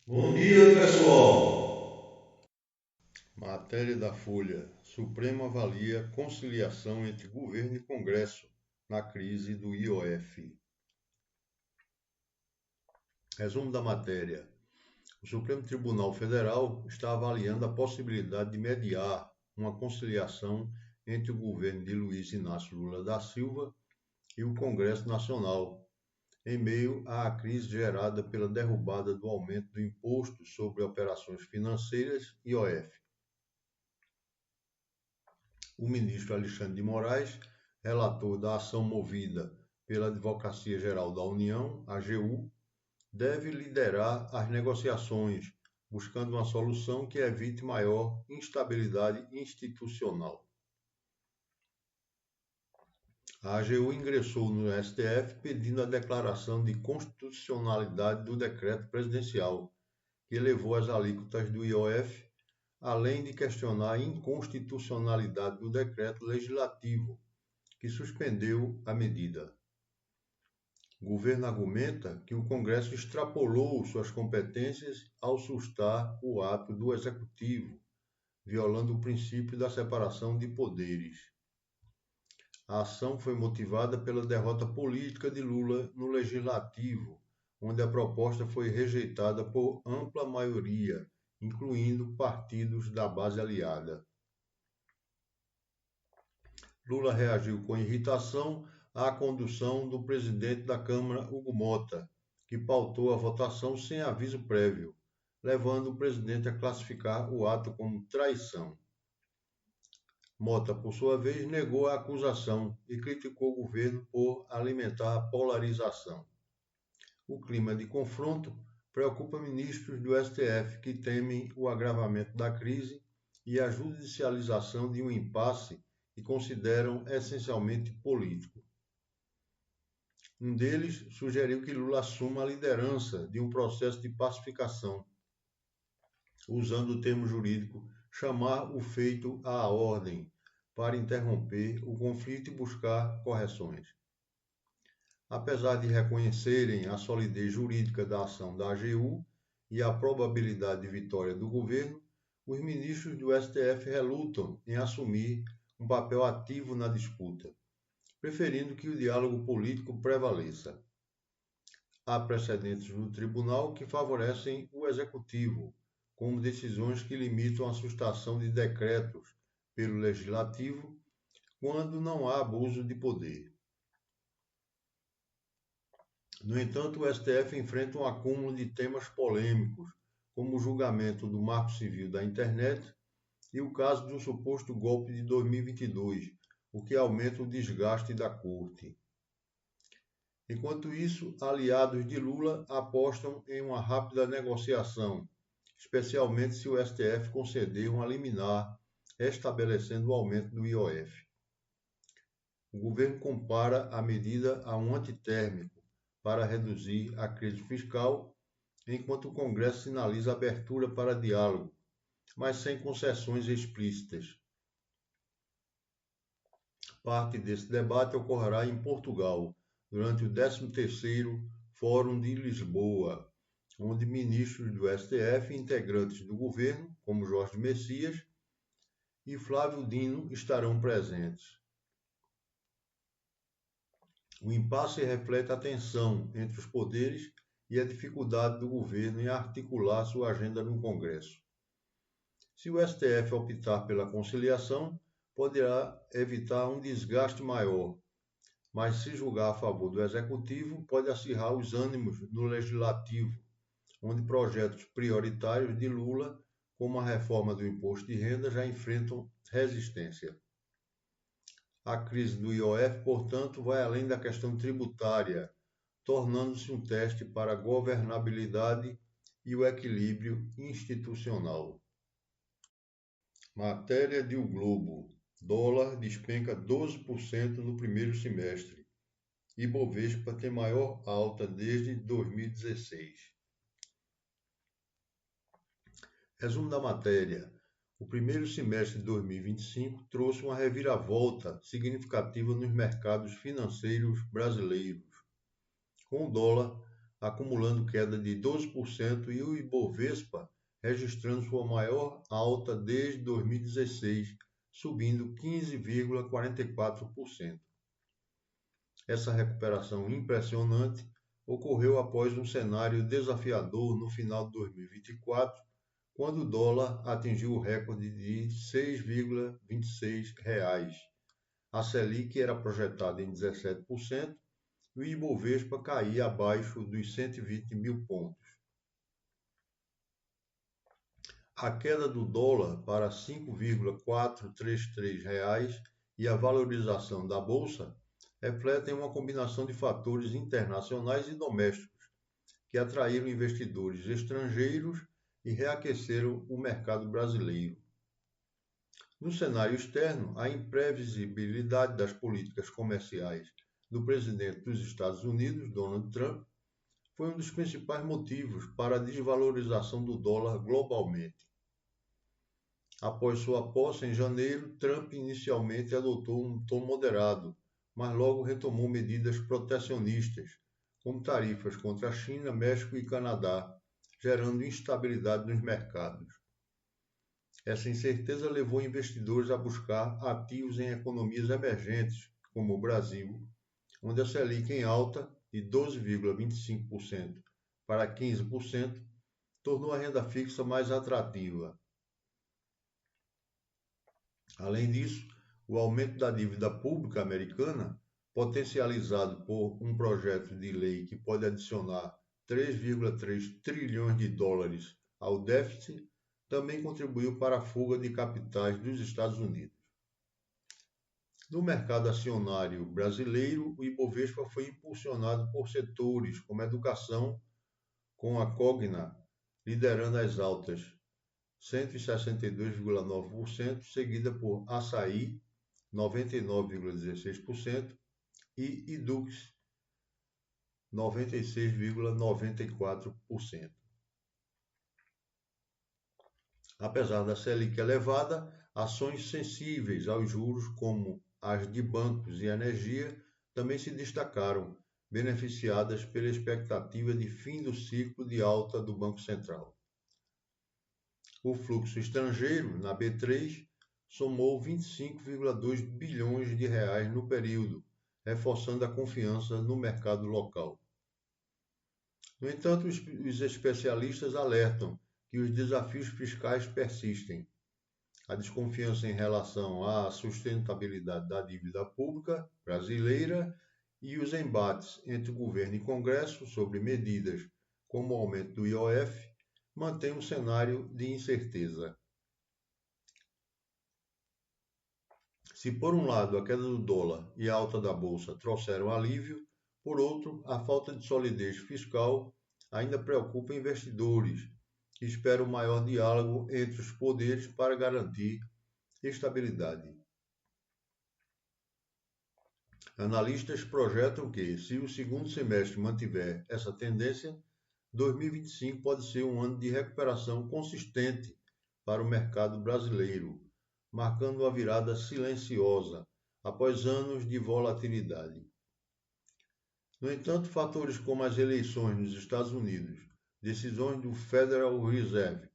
Bom dia, pessoal. Matéria da Folha: Supremo avalia conciliação entre governo e Congresso na crise do IOF. Resumo da matéria: o Supremo Tribunal Federal está avaliando a possibilidade de mediar uma conciliação entre o governo de Luiz Inácio Lula da Silva e o Congresso Nacional, em meio à crise gerada pela derrubada do aumento do Imposto sobre Operações Financeiras, IOF. O ministro Alexandre de Moraes, relator da ação movida pela Advocacia Geral da União, AGU, deve liderar as negociações, buscando uma solução que evite maior instabilidade institucional. A AGU ingressou no STF pedindo a declaração de constitucionalidade do decreto presidencial, que elevou as alíquotas do IOF, além de questionar a inconstitucionalidade do decreto legislativo, que suspendeu a medida. O governo argumenta que o Congresso extrapolou suas competências ao sustar o ato do Executivo, violando o princípio da separação de poderes. A ação foi motivada pela derrota política de Lula no Legislativo, onde a proposta foi rejeitada por ampla maioria, incluindo partidos da base aliada. Lula reagiu com irritação à condução do presidente da Câmara, Hugo Mota, que pautou a votação sem aviso prévio, levando o presidente a classificar o ato como traição. Mota, por sua vez, negou a acusação e criticou o governo por alimentar a polarização. O clima de confronto preocupa ministros do STF que temem o agravamento da crise e a judicialização de um impasse que consideram essencialmente político. Um deles sugeriu que Lula assuma a liderança de um processo de pacificação, usando o termo jurídico chamar o feito à ordem, para interromper o conflito e buscar correções. Apesar de reconhecerem a solidez jurídica da ação da AGU e a probabilidade de vitória do governo, os ministros do STF relutam em assumir um papel ativo na disputa, preferindo que o diálogo político prevaleça. Há precedentes no tribunal que favorecem o executivo, como decisões que limitam a sustação de decretos pelo legislativo quando não há abuso de poder. No entanto, o STF enfrenta um acúmulo de temas polêmicos, como o julgamento do Marco Civil da Internet e o caso de um suposto golpe de 2022, o que aumenta o desgaste da Corte. Enquanto isso, aliados de Lula apostam em uma rápida negociação, especialmente se o STF conceder uma liminar estabelecendo o aumento do IOF. O governo compara a medida a um antitérmico para reduzir a crise fiscal, enquanto o Congresso sinaliza abertura para diálogo, mas sem concessões explícitas. Parte desse debate ocorrerá em Portugal, durante o 13º Fórum de Lisboa, onde ministros do STF e integrantes do governo, como Jorge Messias e Flávio Dino, estarão presentes. O impasse reflete a tensão entre os poderes e a dificuldade do governo em articular sua agenda no Congresso. Se o STF optar pela conciliação, poderá evitar um desgaste maior, mas se julgar a favor do Executivo, pode acirrar os ânimos no Legislativo, onde projetos prioritários de Lula, como a reforma do imposto de renda, já enfrentam resistência. A crise do IOF, portanto, vai além da questão tributária, tornando-se um teste para a governabilidade e o equilíbrio institucional. Matéria de O Globo: dólar despenca 12% no primeiro semestre. Ibovespa tem maior alta desde 2016. Resumo da matéria: o primeiro semestre de 2025 trouxe uma reviravolta significativa nos mercados financeiros brasileiros. Com o dólar acumulando queda de 12%, e o Ibovespa registrando sua maior alta desde 2016, subindo 15,44%. Essa recuperação impressionante ocorreu após um cenário desafiador no final de 2024, quando o dólar atingiu o recorde de R$ 6,26. A Selic era projetada em 17% e o Ibovespa caía abaixo dos 120 mil pontos. A queda do dólar para R$ 5,433 e a valorização da Bolsa refletem uma combinação de fatores internacionais e domésticos que atraíram investidores estrangeiros e reaqueceram o mercado brasileiro. No cenário externo, a imprevisibilidade das políticas comerciais do presidente dos Estados Unidos, Donald Trump, foi um dos principais motivos para a desvalorização do dólar globalmente. Após sua posse em janeiro, Trump inicialmente adotou um tom moderado, mas logo retomou medidas protecionistas, como tarifas contra a China, México e Canadá, gerando instabilidade nos mercados. Essa incerteza levou investidores a buscar ativos em economias emergentes, como o Brasil, onde a Selic em alta de 12,25% para 15% tornou a renda fixa mais atrativa. Além disso, o aumento da dívida pública americana, potencializado por um projeto de lei que pode adicionar 3,3 trilhões de dólares ao déficit, também contribuiu para a fuga de capitais dos Estados Unidos. No mercado acionário brasileiro, o Ibovespa foi impulsionado por setores como a educação, com a Cogna liderando as altas, 162,9%, seguida por Assaí, 99,16%, e Yduqs, 96,94%. Apesar da Selic elevada, ações sensíveis aos juros, como as de bancos e energia, também se destacaram, beneficiadas pela expectativa de fim do ciclo de alta do Banco Central. O fluxo estrangeiro, na B3, somou 25,2 bilhões de reais no período, reforçando a confiança no mercado local. No entanto, os especialistas alertam que os desafios fiscais persistem. A desconfiança em relação à sustentabilidade da dívida pública brasileira e os embates entre o governo e Congresso sobre medidas como o aumento do IOF mantêm um cenário de incerteza. Se por um lado a queda do dólar e a alta da bolsa trouxeram alívio, por outro, a falta de solidez fiscal ainda preocupa investidores, que esperam maior diálogo entre os poderes para garantir estabilidade. Analistas projetam que, se o segundo semestre mantiver essa tendência, 2025 pode ser um ano de recuperação consistente para o mercado brasileiro, marcando uma virada silenciosa após anos de volatilidade. No entanto, fatores como as eleições nos Estados Unidos, decisões do Federal Reserve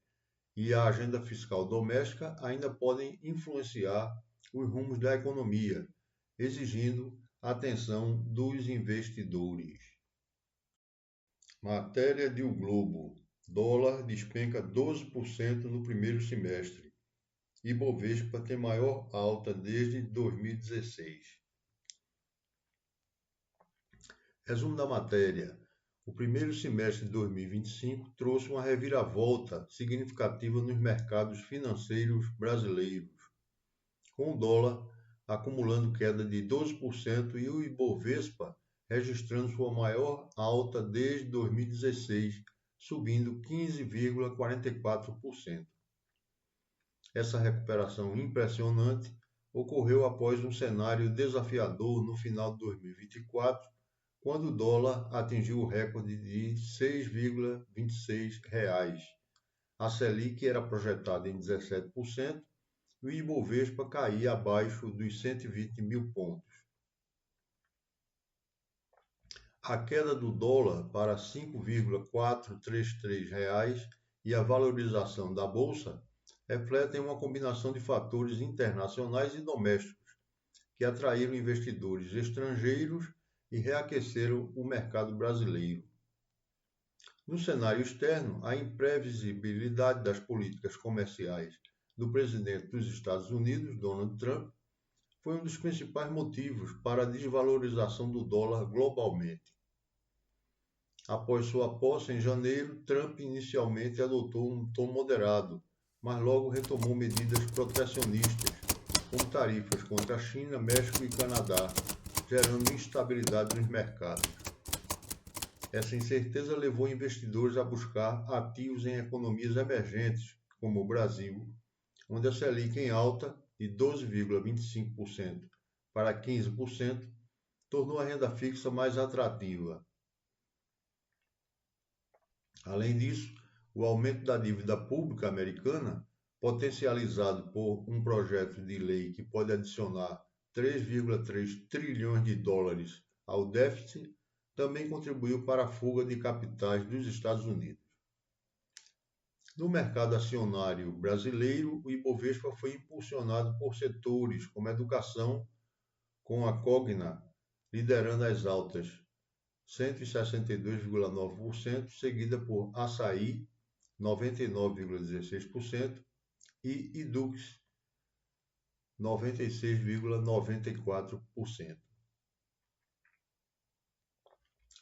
e a agenda fiscal doméstica ainda podem influenciar os rumos da economia, exigindo a atenção dos investidores. Matéria de O Globo: dólar despenca 12% no primeiro semestre. Ibovespa tem maior alta desde 2016. Resumo da matéria. O primeiro semestre de 2025 trouxe uma reviravolta significativa nos mercados financeiros brasileiros, com o dólar acumulando queda de 12% e o Ibovespa registrando sua maior alta desde 2016, subindo 15,44%. Essa recuperação impressionante ocorreu após um cenário desafiador no final de 2024, quando o dólar atingiu o recorde de R$ 6,26. A Selic era projetada em 17% e o Ibovespa caía abaixo dos 120 mil pontos. A queda do dólar para R$ 5,433 e a valorização da bolsa refletem uma combinação de fatores internacionais e domésticos que atraíram investidores estrangeiros e reaqueceram o mercado brasileiro. No cenário externo, a imprevisibilidade das políticas comerciais do presidente dos Estados Unidos, Donald Trump, foi um dos principais motivos para a desvalorização do dólar globalmente. Após sua posse em janeiro, Trump inicialmente adotou um tom moderado, mas logo retomou medidas protecionistas, como tarifas contra a China, México e Canadá, gerando instabilidade nos mercados. Essa incerteza levou investidores a buscar ativos em economias emergentes, como o Brasil, onde a Selic em alta de 12,25% para 15% tornou a renda fixa mais atrativa. Além disso, o aumento da dívida pública americana, potencializado por um projeto de lei que pode adicionar 3,3 trilhões de dólares ao déficit, também contribuiu para a fuga de capitais dos Estados Unidos. No mercado acionário brasileiro, o Ibovespa foi impulsionado por setores como a educação, com a Cogna liderando as altas, 162,9%, seguida por Assaí, 99,16%, e Yduqs, 96,94%.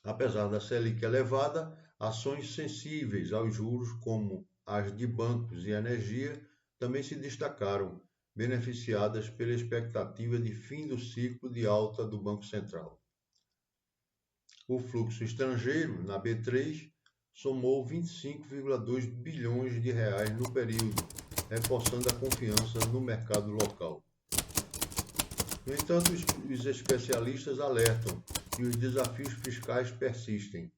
Apesar da Selic elevada, ações sensíveis aos juros, como as de bancos e energia, também se destacaram, beneficiadas pela expectativa de fim do ciclo de alta do Banco Central. O fluxo estrangeiro, na B3, somou 25,2 bilhões de reais no período, reforçando a confiança no mercado local. No entanto, os especialistas alertam que os desafios fiscais persistem.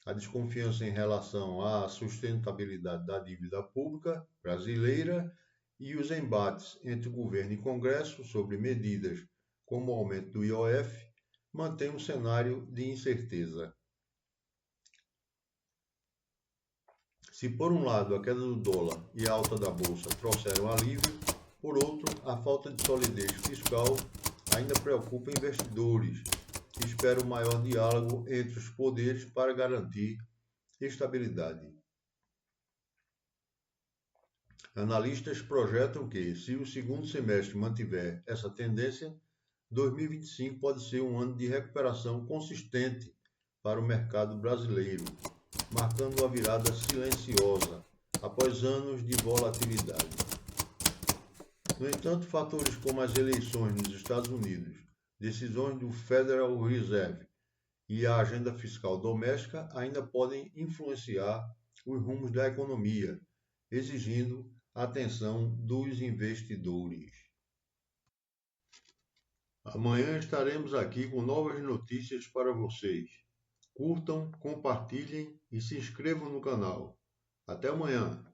A desconfiança em relação à sustentabilidade da dívida pública brasileira e os embates entre o governo e Congresso sobre medidas como o aumento do IOF mantêm um cenário de incerteza. Se por um lado a queda do dólar e a alta da bolsa trouxeram alívio, por outro, a falta de solidez fiscal ainda preocupa investidores, que esperam maior diálogo entre os poderes para garantir estabilidade. Analistas projetam que, se o segundo semestre mantiver essa tendência, 2025 pode ser um ano de recuperação consistente para o mercado brasileiro, marcando uma virada silenciosa após anos de volatilidade. No entanto, fatores como as eleições nos Estados Unidos, decisões do Federal Reserve e a agenda fiscal doméstica ainda podem influenciar os rumos da economia, exigindo a atenção dos investidores. Amanhã estaremos aqui com novas notícias para vocês. Curtam, compartilhem e se inscrevam no canal. Até amanhã!